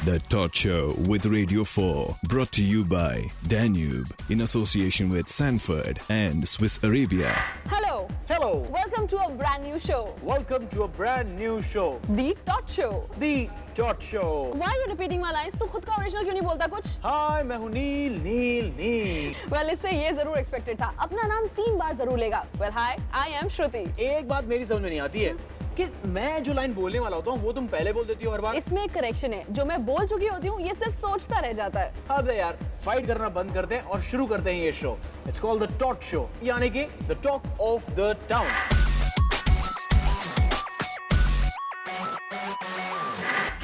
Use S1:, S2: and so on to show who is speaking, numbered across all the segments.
S1: The Todd Show with Radio 4, brought to you by Danube in association with Sanford and Swiss Arabia.
S2: Hello.
S3: Hello.
S2: Welcome to a brand new show.
S3: Welcome to a brand new show.
S2: The Todd Show.
S3: The Todd Show.
S2: Why are you repeating my lines? तू खुद का original क्यों नहीं बोलता कुछ?
S3: Hi, मैं हूँ नील.
S2: Well, इससे ये जरूर एक्सपेक्टेड था. अपना नाम 3 बार जरूर लेगा. Well, hi, I am Shruti.
S3: एक बात मेरी समझ में नहीं आती है कि मैं जो लाइन बोलने वाला होता हूँ वो तुम पहले बोल देती हो हर बार.
S2: इसमें एक करेक्शन है. जो मैं बोल चुकी होती हूँ ये सिर्फ सोचता रह जाता है.
S3: हाँ दे यार, फाइट करना बंद कर दे और शुरू करते हैं ये show. It's called the Todd Show, यानी कि the talk of the town.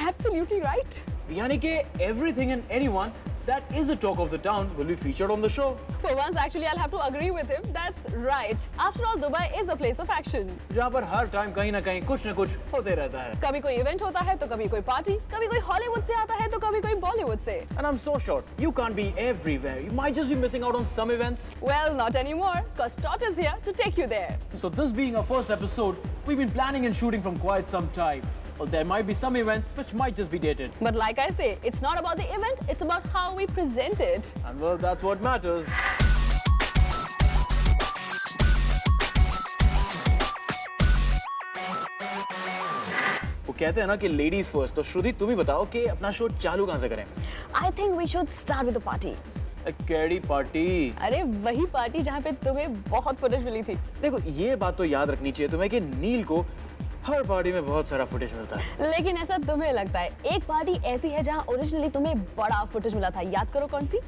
S2: Absolutely right.
S3: यानी कि everything and anyone that is the talk of the town will be featured on the show.
S2: For once, actually, I'll have to agree with him. That's right. After all, Dubai is a place of action.
S3: जहाँ पर हर time कहीं ना कहीं कुछ न कुछ होते रहता है.
S2: कभी कोई इवेंट होता है तो कभी कोई पार्टी, कभी कोई हॉलीवुड से आता है तो कभी कोई बॉलीवुड से.
S3: And I'm so sure you can't be everywhere. You might just be missing out on some events.
S2: Well, not anymore, because Todd is here to take you there.
S3: So this being our first episode, we've been planning and shooting from quite some time. Well, there might be some events which might just be dated.
S2: But like I say, it's not about the event, it's about how we present it.
S3: And well, that's what matters. वो कहते हैं ना कि ladies first. तो श्रुति तुम ही बताओ कि अपना शो चालू कहाँ से करें?
S2: I think we should start with a party.
S3: Caddy party.
S2: अरे वही पार्टी जहाँ पे तुम्हें बहुत फुटेज मिली थी.
S3: देखो ये बात तो याद रखनी चाहिए तुम्हें कि नील को हर पार्टी में बहुत सारा फुटेज मिलता है.
S2: लेकिन ऐसा तुम्हें लगता है. एक पार्टी ऐसी है जहाँ ओरिजिनली तुम्हें बड़ा फुटेज मिला था. याद करो कौन सी?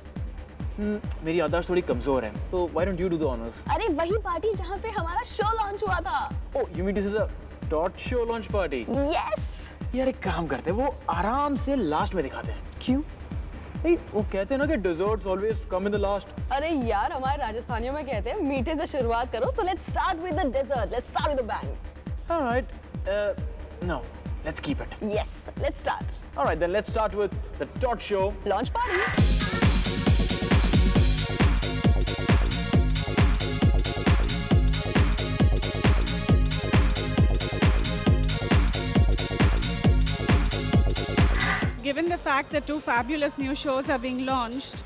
S3: मेरी याददाश्त थोड़ी कमजोर है. तो why don't you do the honors?
S2: अरे वही पार्टी जहाँ पे हमारा शो लॉन्च हुआ था.
S3: Oh, you mean this is the Todd Show launch party?
S2: Yes.
S3: यार एक काम करते हैं, वो आराम से लास्ट में दिखाते हैं.
S2: क्यों?
S3: नहीं, वो कहते हैं ना कि desserts always come in the last.
S2: अरे यार हमारे राजस्थानियों में कहते हैं मीठे से शुरुआत करो. So let's start with the dessert. Let's start with a bang.
S3: All right. No, let's keep it.
S2: Yes, let's start.
S3: All right, then let's start with the Todd Show.
S2: Launch party.
S4: Given the fact that 2 fabulous new shows are being launched,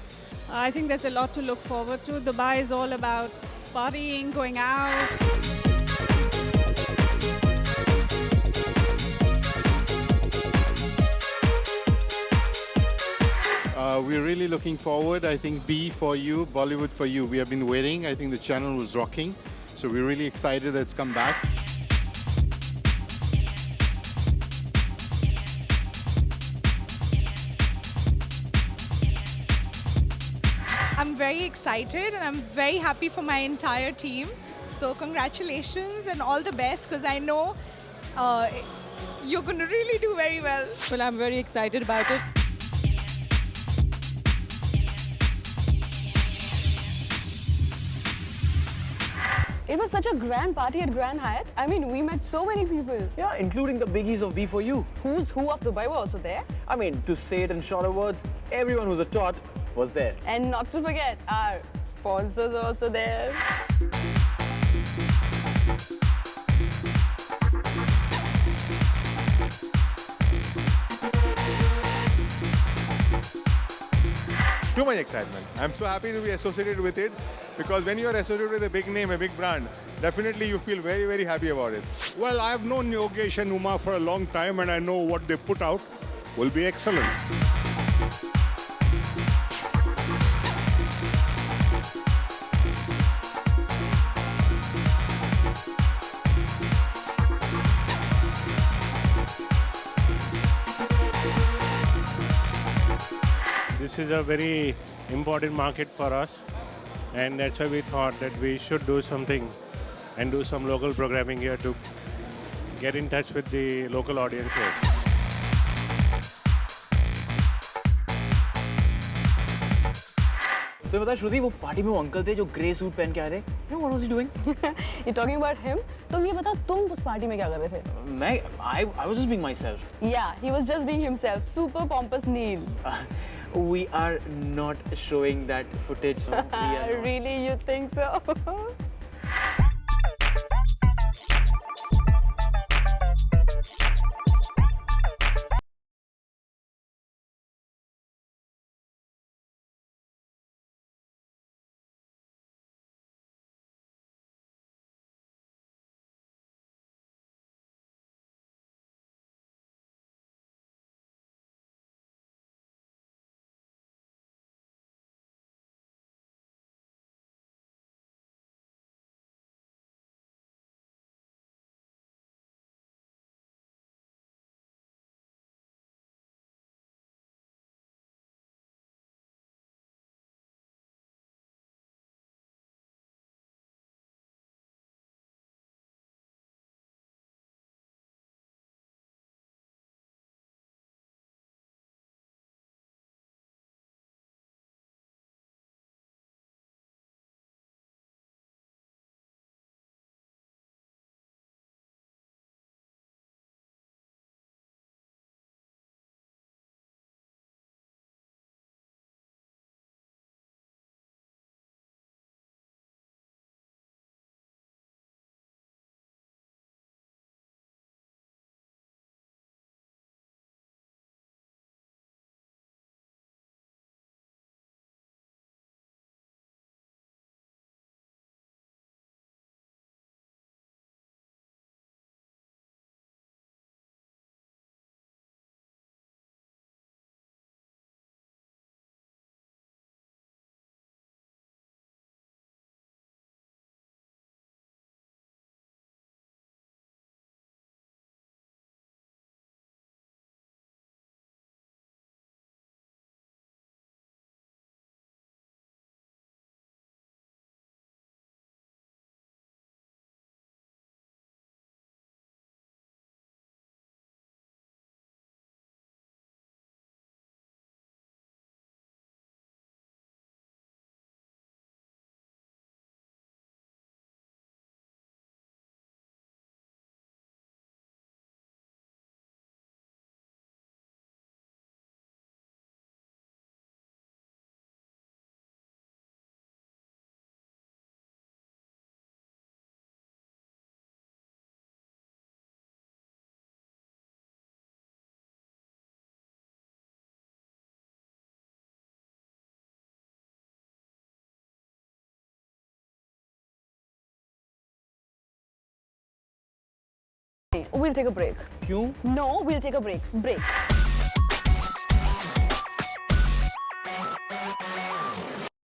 S4: I think there's a lot to look forward to. Dubai is all about partying, going out.
S5: We're really looking forward. I think B for you, Bollywood for you. We have been waiting. I think the channel was rocking. So we're really excited that it's come back.
S4: I'm very excited and I'm very happy for my entire team. So congratulations and all the best, because I know you're going to really do very well.
S6: Well, I'm very excited about it.
S2: It was such a grand party at Grand Hyatt. I mean, we met so many people.
S3: Yeah, including the biggies of B for you.
S2: Who's who of Dubai were also there.
S3: I mean, to say it in shorter words, everyone who's a Todd was there.
S2: And not to forget, our sponsors are also there.
S5: Too much excitement. I'm so happy to be associated with it, because when you are associated with a big name, a big brand, definitely you feel very, very happy about it.
S7: Well, I have known Yogesh and Uma for a long time, and I know what they put out will be excellent.
S8: This is a very important market for us, and that's why we thought that we should do something and do some local programming here to get in touch with the local audience here.
S3: तो बता श्रुति, वो party में वो uncle थे जो grey suit पहन के आए थे. You know what was he doing?
S2: You're talking about him? तुम ये बता, तुम उस पार्टी में क्या कर रहे थे?
S3: I was just being myself.
S2: Yeah, he was just being himself. Super pompous Neil.
S3: We are not showing that footage. So we are not.
S2: Really, you think so? we'll take a break.
S3: क्यों?
S2: No, we'll take a break. Break.